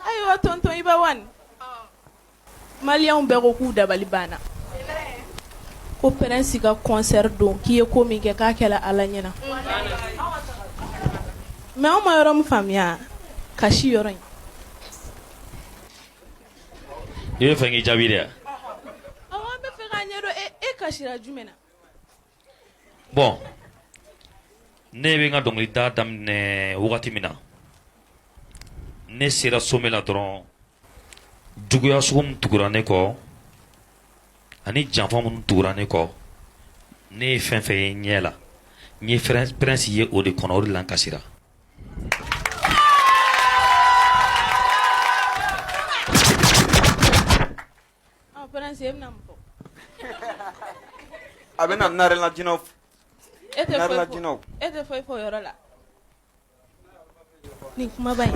Ayiwa tonton Iba Wane maliyɛnw bɛɛ ko k'u dabali banna ko Prince ka concert don k'i ye ko min kɛ k'a kɛla Ala ɲɛna mais anw ma yɔrɔ min faamuya kasi yɔrɔ in i bɛ fɛ k'i jaabi de wa? awɔ an bɛ fɛ k'a ɲɛdɔn e kasira jumɛn na bon ne bɛ n ka dɔnkilida daminɛ wagati min na ne sera sommet la dɔrɔn juguya sugu min tugura ne kɔ ani janfa minnu tugura ne kɔ ne ye fɛn fɛn ye n ɲɛ la n ye Prince ye o de kɔnɔ o de la n kasira. Prince e bɛna mun fɔ a bɛna narena jinɛw e tɛ foyi fɔ o yɔrɔ la nin kumaba in